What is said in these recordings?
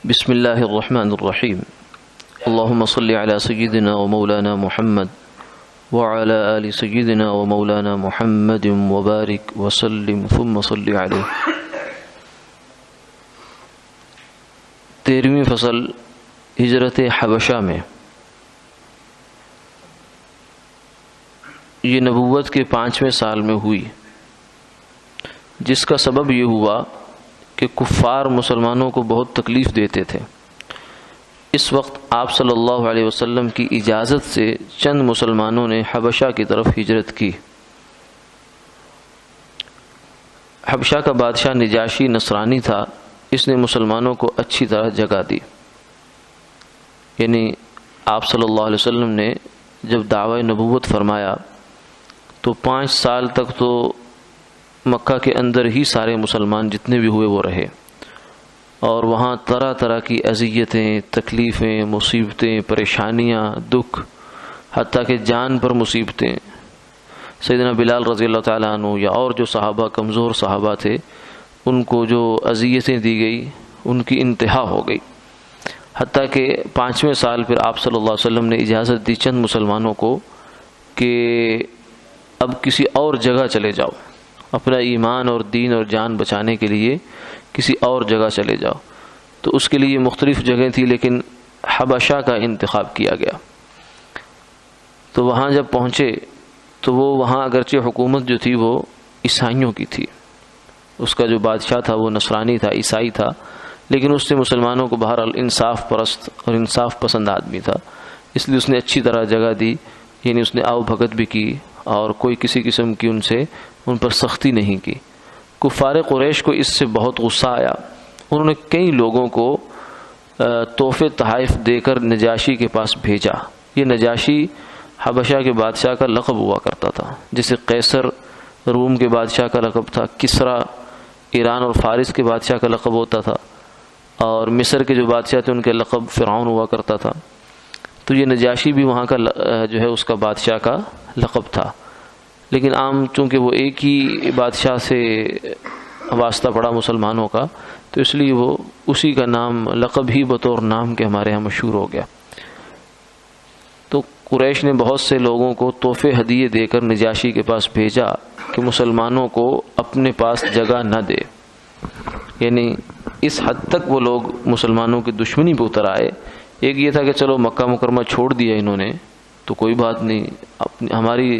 بسم اللہ الرحمن الرحیم اللہم صلی علی سیدنا و مولانا محمد وعلی آل سیدنا و مولانا محمد وبارک وسلم ثم صلی علیہ۔ 13ویں فصل ہجرت حبشہ میں، یہ نبوت کے 5ویں سال میں ہوئی، جس کا سبب یہ ہوا کہ کفار مسلمانوں کو بہت تکلیف دیتے تھے۔ اس وقت آپ صلی اللہ علیہ وسلم کی اجازت سے چند مسلمانوں نے حبشہ کی طرف ہجرت کی۔ حبشہ کا بادشاہ نجاشی نصرانی تھا، اس نے مسلمانوں کو اچھی طرح جگہ دی۔ یعنی آپ صلی اللہ علیہ وسلم نے جب دعوی نبوت فرمایا تو 5 سال تک تو مکہ کے اندر ہی سارے مسلمان جتنے بھی ہوئے وہ رہے، اور وہاں طرح طرح کی اذیتیں، تکلیفیں، مصیبتیں، پریشانیاں، دکھ، حتیٰ کہ جان پر مصیبتیں۔ سیدنا بلال رضی اللہ تعالیٰ عنہ یا اور جو صحابہ کمزور صحابہ تھے، ان کو جو اذیتیں دی گئی ان کی انتہا ہو گئی، حتیٰ کہ 5ویں سال پھر آپ صلی اللہ علیہ وسلم نے اجازت دی چند مسلمانوں کو کہ اب کسی اور جگہ چلے جاؤ، اپنا ایمان اور دین اور جان بچانے کے لیے کسی اور جگہ چلے جاؤ۔ تو اس کے لیے مختلف جگہیں تھی، لیکن حبشہ کا انتخاب کیا گیا۔ تو وہاں جب پہنچے تو وہاں اگرچہ حکومت جو تھی وہ عیسائیوں کی تھی، اس کا جو بادشاہ تھا وہ نصرانی تھا، عیسائی تھا، لیکن اس نے مسلمانوں کو بہرحال انصاف پرست اور انصاف پسند آدمی تھا، اس لیے اس نے اچھی طرح جگہ دی، یعنی اس نے آؤ بھگت بھی کی اور کوئی کسی قسم کی ان پر سختی نہیں کی۔ کفار قریش کو اس سے بہت غصہ آیا، انہوں نے کئی لوگوں کو تحفے تحائف دے کر نجاشی کے پاس بھیجا۔ یہ نجاشی حبشہ کے بادشاہ کا لقب ہوا کرتا تھا، جیسے قیصر روم کے بادشاہ کا لقب تھا، کسریٰ ایران اور فارس کے بادشاہ کا لقب ہوتا تھا، اور مصر کے جو بادشاہ تھے ان کے لقب فرعون ہوا کرتا تھا۔ تو یہ نجاشی بھی وہاں کا جو ہے اس کا بادشاہ کا لقب تھا، لیکن عام چونکہ وہ ایک ہی بادشاہ سے واسطہ پڑا مسلمانوں کا، تو اس لیے وہ اسی کا نام لقب ہی بطور نام کے ہمارے ہاں مشہور ہو گیا۔ تو قریش نے بہت سے لوگوں کو تحفے ہدیے دے کر نجاشی کے پاس بھیجا کہ مسلمانوں کو اپنے پاس جگہ نہ دے، یعنی اس حد تک وہ لوگ مسلمانوں کی دشمنی پہ اتر آئے۔ ایک یہ تھا کہ چلو مکہ مکرمہ چھوڑ دیا انہوں نے تو کوئی بات نہیں،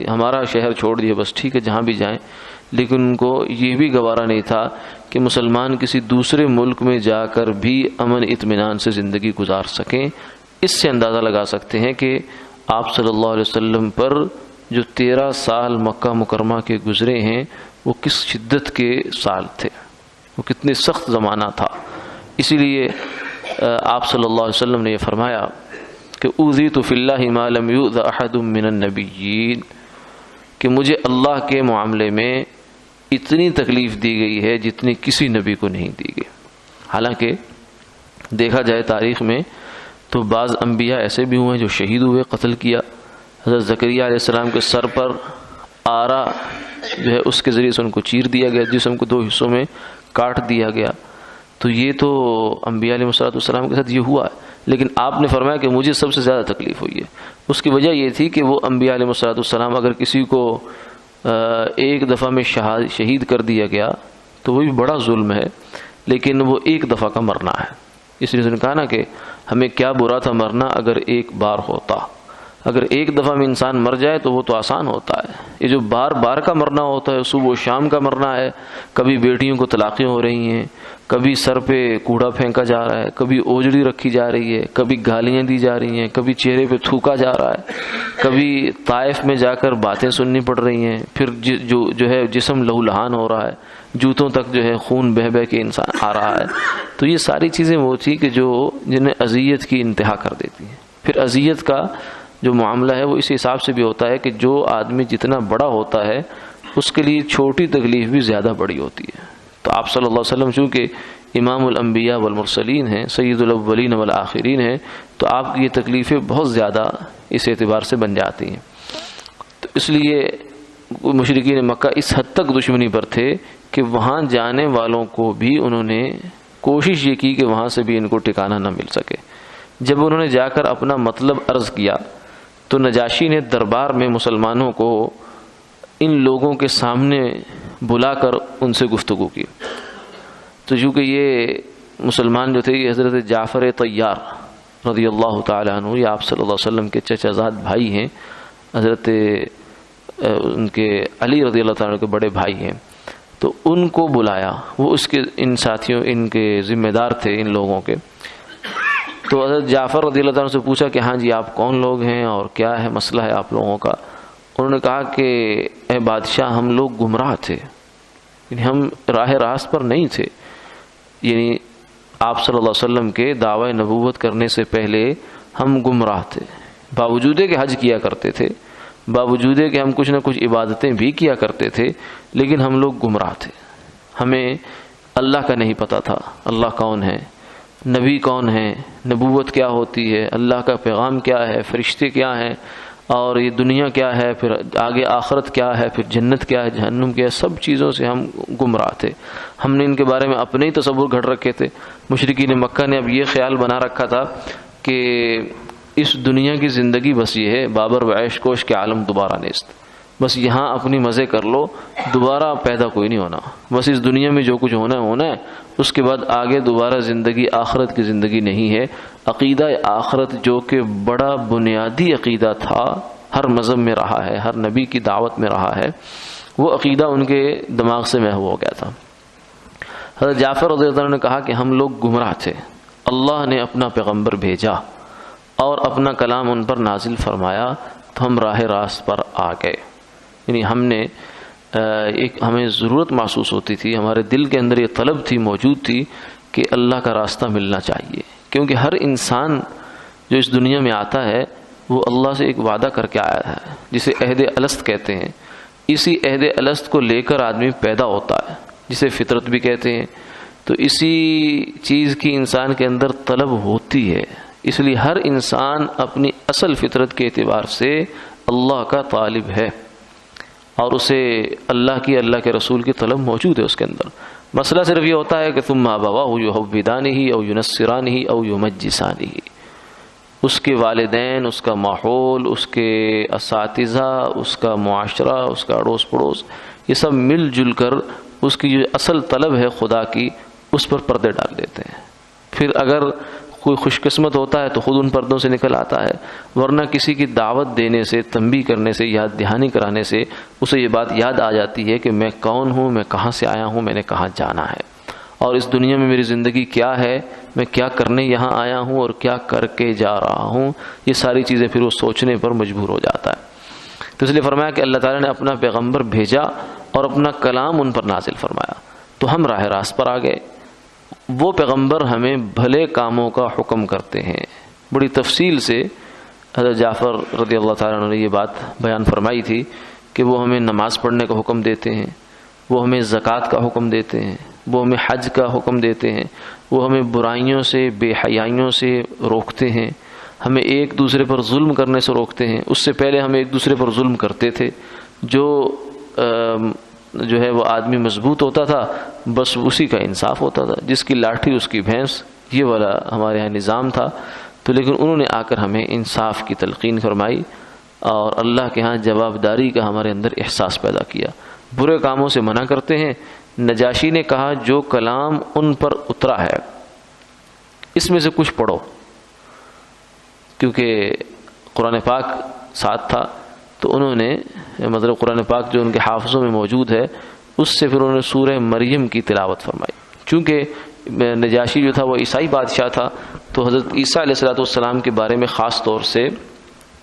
ہمارا شہر چھوڑ دیا بس ٹھیک ہے جہاں بھی جائیں، لیکن ان کو یہ بھی گوارا نہیں تھا کہ مسلمان کسی دوسرے ملک میں جا کر بھی امن اطمینان سے زندگی گزار سکیں۔ اس سے اندازہ لگا سکتے ہیں کہ آپ صلی اللہ علیہ وسلم پر جو 13 سال مکہ مکرمہ کے گزرے ہیں وہ کس شدت کے سال تھے، وہ کتنے سخت زمانہ تھا۔ اسی لیے آپ صلی اللہ علیہ وسلم نے یہ فرمایا کہ اوذیت فی اللہ ما لم یؤذ احد من النبیین، کہ مجھے اللہ کے معاملے میں اتنی تکلیف دی گئی ہے جتنی کسی نبی کو نہیں دی گئی۔ حالانکہ دیکھا جائے تاریخ میں تو بعض انبیاء ایسے بھی ہوئے جو شہید ہوئے، قتل کیا۔ حضرت زکریا علیہ السلام کے سر پر آرا جو ہے اس کے ذریعے سے ان کو چیر دیا گیا، جسم کو 2 حصوں میں کاٹ دیا گیا۔ تو یہ تو انبیاء علیہ السلام کے ساتھ یہ ہوا ہے، لیکن آپ نے فرمایا کہ مجھے سب سے زیادہ تکلیف ہوئی ہے۔ اس کی وجہ یہ تھی کہ وہ انبیاء علیہ السلام اگر کسی کو ایک دفعہ میں شہید کر دیا گیا تو وہ بھی بڑا ظلم ہے، لیکن وہ ایک دفعہ کا مرنا ہے۔ اس لیے اس نے کہا نا کہ ہمیں کیا برا تھا مرنا اگر ایک بار ہوتا، اگر ایک دفعہ میں انسان مر جائے تو وہ تو آسان ہوتا ہے، یہ جو بار بار کا مرنا ہوتا ہے، صبح و شام کا مرنا ہے، کبھی بیٹیوں کو طلاقیں ہو رہی ہیں، کبھی سر پہ کوڑا پھینکا جا رہا ہے، کبھی اوجڑی رکھی جا رہی ہے، کبھی گالیاں دی جا رہی ہیں، کبھی چہرے پہ تھوکا جا رہا ہے، کبھی طائف میں جا کر باتیں سننی پڑ رہی ہیں، پھر جو ہے جسم لہو لہان ہو رہا ہے، جوتوں تک جو ہے خون بہہ بہہ کے انسان آ رہا ہے۔ تو یہ ساری چیزیں وہ تھی کہ جنہیں اذیت کی انتہا کر دیتی ہیں۔ پھر اذیت کا جو معاملہ ہے وہ اس حساب سے بھی ہوتا ہے کہ جو آدمی جتنا بڑا ہوتا ہے اس کے لیے چھوٹی تکلیف بھی زیادہ بڑی ہوتی ہے۔ تو آپ صلی اللہ علیہ وسلم چونکہ امام الانبیاء والمرسلین ہیں، سید الاولین والآخرین ہیں، تو آپ کی یہ تکلیفیں بہت زیادہ اس اعتبار سے بن جاتی ہیں۔ تو اس لیے مشرکین مکہ اس حد تک دشمنی پر تھے کہ وہاں جانے والوں کو بھی انہوں نے کوشش یہ کی کہ وہاں سے بھی ان کو ٹھکانہ نہ مل سکے۔ جب انہوں نے جا کر اپنا مطلب عرض کیا تو نجاشی نے دربار میں مسلمانوں کو ان لوگوں کے سامنے بلا کر ان سے گفتگو کی۔ تو چونکہ یہ مسلمان جو تھے یہ حضرت جعفر طیار رضی اللہ تعالیٰ عنہ، یہ آپ صلی اللہ علیہ وسلم کے چچا زاد بھائی ہیں، حضرت ان کے علی رضی اللہ تعالیٰ عنہ کے بڑے بھائی ہیں، تو ان کو بلایا، وہ اس کے ان ساتھیوں ان کے ذمہ دار تھے ان لوگوں کے۔ تو حضرت جعفر رضی اللہ تعالیٰ عنہ سے پوچھا کہ ہاں جی آپ کون لوگ ہیں اور کیا ہے مسئلہ ہے آپ لوگوں کا؟ انہوں نے کہا کہ اے بادشاہ ہم لوگ گمراہ تھے، یعنی ہم راہ راست پر نہیں تھے، یعنی آپ صلی اللہ علیہ وسلم کے دعوی نبوت کرنے سے پہلے ہم گمراہ تھے، باوجود کہ حج کیا کرتے تھے، باوجود کہ ہم کچھ نہ کچھ عبادتیں بھی کیا کرتے تھے، لیکن ہم لوگ گمراہ تھے، ہمیں اللہ کا نہیں پتہ تھا، اللہ کون ہے، نبی کون ہے، نبوت کیا ہوتی ہے، اللہ کا پیغام کیا ہے، فرشتے کیا ہیں، اور یہ دنیا کیا ہے، پھر آگے آخرت کیا ہے، پھر جنت کیا ہے، جہنم کیا ہے، سب چیزوں سے ہم گمراہ تھے۔ ہم نے ان کے بارے میں اپنے ہی تصور گھڑ رکھے تھے۔ مشرکین مکہ نے اب یہ خیال بنا رکھا تھا کہ اس دنیا کی زندگی بس یہ ہے، بابر و عیش کوش کے عالم دوبارہ نیست، بس یہاں اپنی مزے کر لو، دوبارہ پیدا کوئی نہیں ہونا، بس اس دنیا میں جو کچھ ہونا ہے ہونا ہے، اس کے بعد آگے دوبارہ زندگی آخرت کی زندگی نہیں ہے۔ عقیدہ آخرت جو کہ بڑا بنیادی عقیدہ تھا، ہر مذہب میں رہا ہے، ہر نبی کی دعوت میں رہا ہے، وہ عقیدہ ان کے دماغ سے محو ہو گیا تھا۔ حضرت جعفر رضی اللہ عنہ نے کہا کہ ہم لوگ گمراہ تھے، اللہ نے اپنا پیغمبر بھیجا اور اپنا کلام ان پر نازل فرمایا تو ہم راہ راست پر آ گئے، یعنی ہم نے ہمیں ضرورت محسوس ہوتی تھی، ہمارے دل کے اندر یہ طلب تھی، موجود تھی کہ اللہ کا راستہ ملنا چاہیے، کیونکہ ہر انسان جو اس دنیا میں آتا ہے وہ اللہ سے ایک وعدہ کر کے آیا ہے جسے عہد الست کہتے ہیں۔ اسی عہد الست کو لے کر آدمی پیدا ہوتا ہے جسے فطرت بھی کہتے ہیں، تو اسی چیز کی انسان کے اندر طلب ہوتی ہے، اس لیے ہر انسان اپنی اصل فطرت کے اعتبار سے اللہ کا طالب ہے اور اسے اللہ کی، اللہ کے رسول کی طلب موجود ہے اس کے اندر۔ مسئلہ صرف یہ ہوتا ہے کہ ثم ابواہ یحودانہ او ینصرانہ او یمجسانہ، اس کے والدین، اس کا ماحول، اس کے اساتذہ، اس کا معاشرہ، اس کا اڑوس پڑوس، یہ سب مل جل کر اس کی جو اصل طلب ہے خدا کی، اس پر پردے ڈال دیتے ہیں۔ پھر اگر کوئی خوش قسمت ہوتا ہے تو خود ان پردوں سے نکل آتا ہے، ورنہ کسی کی دعوت دینے سے، تنبیہ کرنے سے، یاد دہانی کرانے سے اسے یہ بات یاد آ جاتی ہے کہ میں کون ہوں، میں کہاں سے آیا ہوں، میں نے کہاں جانا ہے، اور اس دنیا میں میری زندگی کیا ہے، میں کیا کرنے یہاں آیا ہوں اور کیا کر کے جا رہا ہوں، یہ ساری چیزیں پھر وہ سوچنے پر مجبور ہو جاتا ہے۔ تو اس لیے فرمایا کہ اللہ تعالیٰ نے اپنا پیغمبر بھیجا اور اپنا کلام ان پر نازل فرمایا تو ہم راہ راست پر آ گئے۔ وہ پیغمبر ہمیں بھلے کاموں کا حکم کرتے ہیں۔ بڑی تفصیل سے حضرت جعفر رضی اللہ تعالیٰ عنہ نے یہ بات بیان فرمائی تھی کہ وہ ہمیں نماز پڑھنے کا حکم دیتے ہیں، وہ ہمیں زکوٰۃ کا حکم دیتے ہیں، وہ ہمیں حج کا حکم دیتے ہیں، وہ ہمیں برائیوں سے، بے حیائیوں سے روکتے ہیں، ہمیں ایک دوسرے پر ظلم کرنے سے روکتے ہیں۔ اس سے پہلے ہم ایک دوسرے پر ظلم کرتے تھے، جو ہے وہ آدمی مضبوط ہوتا تھا بس اسی کا انصاف ہوتا تھا، جس کی لاٹھی اس کی بھینس، یہ والا ہمارے یہاں نظام تھا۔ تو لیکن انہوں نے آ کر ہمیں انصاف کی تلقین فرمائی اور اللہ کے ہاں جوابداری کا ہمارے اندر احساس پیدا کیا۔ برے کاموں سے منع کرتے ہیں۔ نجاشی نے کہا جو کلام ان پر اترا ہے اس میں سے کچھ پڑھو، کیونکہ قرآن پاک ساتھ تھا، تو انہوں نے مطلب قرآن پاک جو ان کے حافظوں میں موجود ہے اس سے پھر انہوں نے سورہ مریم کی تلاوت فرمائی۔ چونکہ نجاشی جو تھا وہ عیسائی بادشاہ تھا، تو حضرت عیسیٰ علیہ السلام کے بارے میں خاص طور سے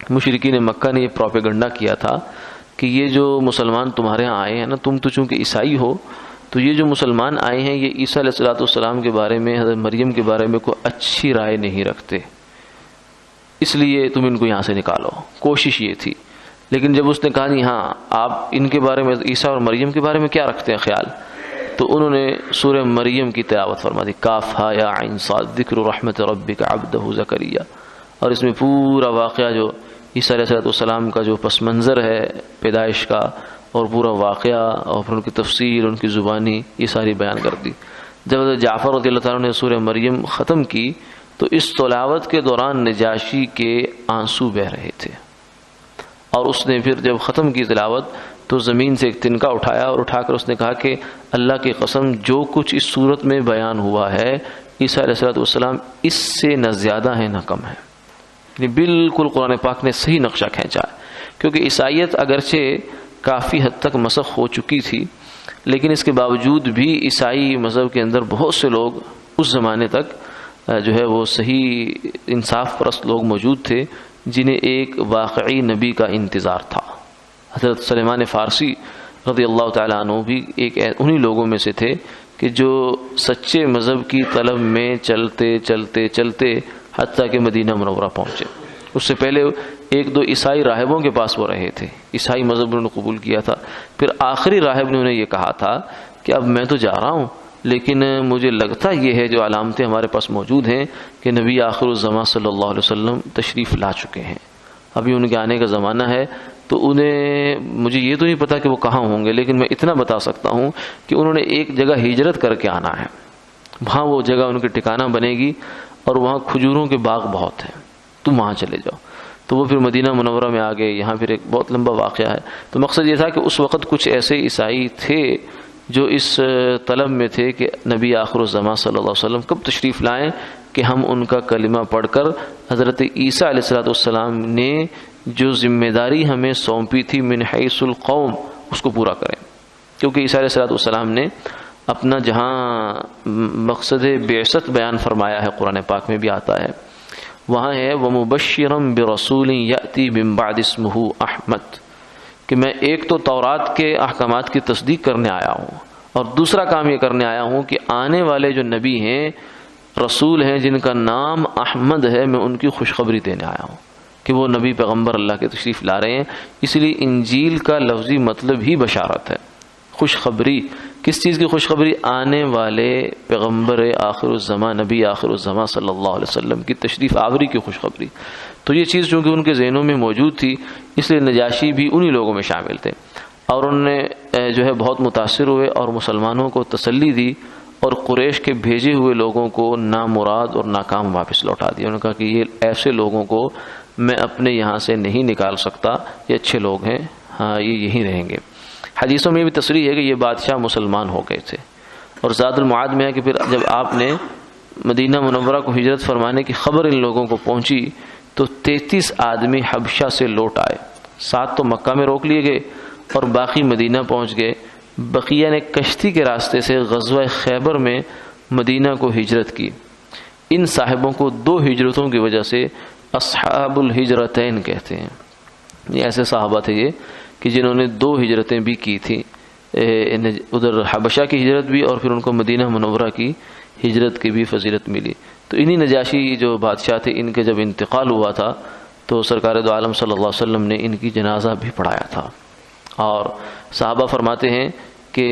مشرکین مکہ نے یہ پروپیگنڈا کیا تھا کہ یہ جو مسلمان تمہارے ہاں آئے ہیں نا، تم تو چونکہ عیسائی ہو، تو یہ جو مسلمان آئے ہیں یہ عیسیٰ علیہ السلام کے بارے میں، حضرت مریم کے بارے میں کوئی اچھی رائے نہیں رکھتے، اس لیے تم ان کو یہاں سے نکالو۔ کوشش یہ تھی، لیکن جب اس نے کہا نہیں ہاں آپ ان کے بارے میں، عیسیٰ اور مریم کے بارے میں کیا رکھتے ہیں خیال، تو انہوں نے سورہ مریم کی تلاوت فرما دی، کاف ہا یا عین صاد ذکر رحمت ربک عبدہ زکریا، اور اس میں پورا واقعہ جو عیسیٰ علیہ السلام کا جو پس منظر ہے پیدائش کا، اور پورا واقعہ اور پھر ان کی تفسیر، ان کی زبانی، یہ ساری بیان کر دی۔ جب حضرت جعفر رضی اللہ تعالیٰ نے سورہ مریم ختم کی تو اس تلاوت کے دوران نجاشی کے آنسو بہہ رہے تھے، اور اس نے پھر جب ختم کی تلاوت تو زمین سے ایک تنکا اٹھایا اور اٹھا کر اس نے کہا کہ اللہ کی قسم جو کچھ اس صورت میں بیان ہوا ہے عیسیٰ علیہ السلام اس سے نہ زیادہ ہے نہ کم ہے. یعنی بالکل قرآن پاک نے صحیح نقشہ کھینچا ہے، کیونکہ عیسائیت اگرچہ کافی حد تک مسخ ہو چکی تھی، لیکن اس کے باوجود بھی عیسائی مذہب کے اندر بہت سے لوگ اس زمانے تک جو ہے وہ صحیح انصاف پرست لوگ موجود تھے جنہیں ایک واقعی نبی کا انتظار تھا. حضرت سلیمان فارسی رضی اللہ تعالیٰ عنہ بھی ایک انہی لوگوں میں سے تھے کہ جو سچے مذہب کی طلب میں چلتے چلتے چلتے حتیٰ کہ مدینہ منورہ پہنچے. اس سے پہلے ایک دو عیسائی راہبوں کے پاس وہ رہے تھے، عیسائی مذہب انہوں نے قبول کیا تھا. پھر آخری راہب نے انہیں یہ کہا تھا کہ اب میں تو جا رہا ہوں، لیکن مجھے لگتا یہ ہے جو علامتیں ہمارے پاس موجود ہیں کہ نبی آخر الزمان صلی اللہ علیہ وسلم تشریف لا چکے ہیں، ابھی ان کے آنے کا زمانہ ہے. تو انہیں مجھے یہ تو نہیں پتا کہ وہ کہاں ہوں گے، لیکن میں اتنا بتا سکتا ہوں کہ انہوں نے ایک جگہ ہجرت کر کے آنا ہے، وہاں وہ جگہ ان کے ٹھکانہ بنے گی اور وہاں کھجوروں کے باغ بہت ہیں، تم وہاں چلے جاؤ. تو وہ پھر مدینہ منورہ میں آ گئے. یہاں پھر ایک بہت لمبا واقعہ ہے. تو مقصد یہ تھا کہ اس وقت کچھ ایسے عیسائی تھے جو اس طلب میں تھے کہ نبی آخر الزمان صلی اللہ علیہ وسلم کب تشریف لائیں کہ ہم ان کا کلمہ پڑھ کر حضرت عیسیٰ علیہ السلام نے جو ذمہ داری ہمیں سونپی تھی من حیث القوم اس کو پورا کریں. کیونکہ عیسیٰ علیہ السلام نے اپنا جہاں مقصد بعثت بیان فرمایا ہے قرآن پاک میں بھی آتا ہے، وہاں ہے وَمُبَشِّرًا بِرَسُولٍ يَأْتِي مِن بَعْدِ اسْمُهُ احمد، کہ میں ایک تو تورات کے احکامات کی تصدیق کرنے آیا ہوں اور دوسرا کام یہ کرنے آیا ہوں کہ آنے والے جو نبی ہیں، رسول ہیں جن کا نام احمد ہے، میں ان کی خوشخبری دینے آیا ہوں کہ وہ نبی پیغمبر اللہ کے تشریف لا رہے ہیں. اس لیے انجیل کا لفظی مطلب ہی بشارت ہے، خوشخبری. کس چیز کی خوشخبری؟ آنے والے پیغمبر آخر الزمان نبی آخر الزمان صلی اللہ علیہ وسلم کی تشریف آوری کی خوشخبری. تو یہ چیز چونکہ ان کے ذہنوں میں موجود تھی اس لیے نجاشی بھی انہی لوگوں میں شامل تھے، اور انہوں نے جو ہے بہت متاثر ہوئے اور مسلمانوں کو تسلی دی اور قریش کے بھیجے ہوئے لوگوں کو نامراد اور ناکام واپس لوٹا دیا. انہوں نے کہا کہ یہ ایسے لوگوں کو میں اپنے یہاں سے نہیں نکال سکتا، یہ اچھے لوگ ہیں، ہاں یہ یہیں رہیں گے. حدیثوں میں بھی تصریح ہے کہ یہ بادشاہ مسلمان ہو گئے تھے. اور زاد المعاد میں ہے کہ پھر جب آپ نے مدینہ منورہ کو ہجرت فرمانے کی خبر ان لوگوں کو پہنچی تو 33 آدمی حبشہ سے لوٹ آئے. 7 تو مکہ میں روک لیے گئے اور باقی مدینہ پہنچ گئے. بقیہ نے کشتی کے راستے سے غزوہ خیبر میں مدینہ کو ہجرت کی. ان صاحبوں کو 2 ہجرتوں کی وجہ سے اصحاب الہجرتین کہتے ہیں. یہ ایسے صحابہ تھے یہ کہ جنہوں نے 2 ہجرتیں بھی کی تھیں، ادھر حبشہ کی ہجرت بھی اور پھر ان کو مدینہ منورہ کی ہجرت کی بھی فضیلت ملی. تو انہی نجاشی جو بادشاہ تھے ان کے جب انتقال ہوا تھا تو سرکار دو عالم صلی اللہ علیہ وسلم نے ان کی جنازہ بھی پڑھایا تھا. اور صحابہ فرماتے ہیں کہ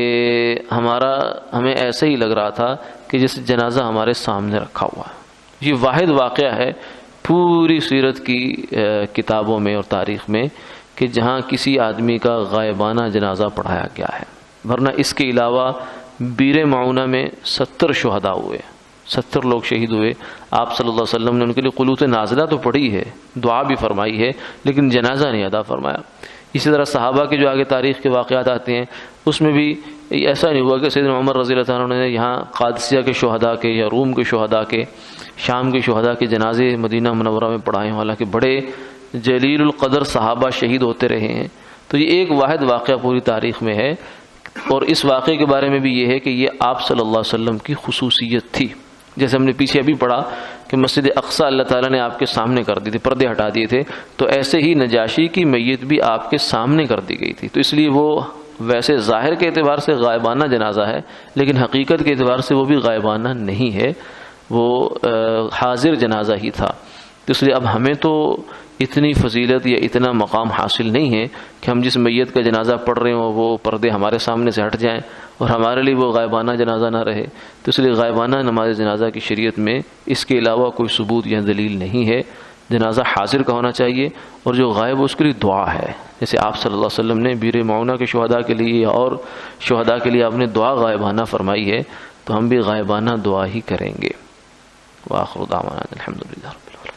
ہمیں ایسے ہی لگ رہا تھا کہ جیسے جنازہ ہمارے سامنے رکھا ہوا ہے. یہ واحد واقعہ ہے پوری سیرت کی کتابوں میں اور تاریخ میں کہ جہاں کسی آدمی کا غائبانہ جنازہ پڑھایا گیا ہے. ورنہ اس کے علاوہ بیر معونہ میں 70 شہداء ہوئے، 70 لوگ شہید ہوئے. آپ صلی اللہ علیہ وسلم نے ان کے لیے قنوت نازلہ تو پڑھی ہے، دعا بھی فرمائی ہے، لیکن جنازہ نہیں ادا فرمایا. اسی طرح صحابہ کے جو آگے تاریخ کے واقعات آتے ہیں اس میں بھی ایسا نہیں ہوا کہ سیدنا عمر رضی اللہ عنہ نے یہاں قادسیہ کے شہداء کے یا روم کے شہداء کے، شام کے شہداء کے جنازے مدینہ منورہ میں پڑھائے، حالانکہ بڑے جلیل القدر صحابہ شہید ہوتے رہے ہیں. تو یہ ایک واحد واقعہ پوری تاریخ میں ہے، اور اس واقعے کے بارے میں بھی یہ ہے کہ یہ آپ صلی اللہ علیہ وسلم کی خصوصیت تھی. جیسے ہم نے پیچھے ابھی پڑھا کہ مسجد اقصی اللہ تعالیٰ نے آپ کے سامنے کر دی تھی، پردے ہٹا دیے تھے، تو ایسے ہی نجاشی کی میت بھی آپ کے سامنے کر دی گئی تھی. تو اس لیے وہ ویسے ظاہر کے اعتبار سے غائبانہ جنازہ ہے، لیکن حقیقت کے اعتبار سے وہ بھی غائبانہ نہیں ہے، وہ حاضر جنازہ ہی تھا. تو اس لیے اب ہمیں تو اتنی فضیلت یا اتنا مقام حاصل نہیں ہے کہ ہم جس میت کا جنازہ پڑھ رہے ہوں وہ پردے ہمارے سامنے سے ہٹ جائیں اور ہمارے لیے وہ غائبانہ جنازہ نہ رہے. تو اس لیے غائبانہ نماز جنازہ کی شریعت میں اس کے علاوہ کوئی ثبوت یا دلیل نہیں ہے. جنازہ حاضر کا ہونا چاہیے، اور جو غائب اس کے لیے دعا ہے. جیسے آپ صلی اللہ علیہ وسلم نے بیر معونہ کے شہداء کے لیے اور شہداء کے لیے آپ نے دعا غائبانہ فرمائی ہے، تو ہم بھی غائبانہ دعا ہی کریں گے۔ وآخر دعوانا الحمدللہ رب العالمین۔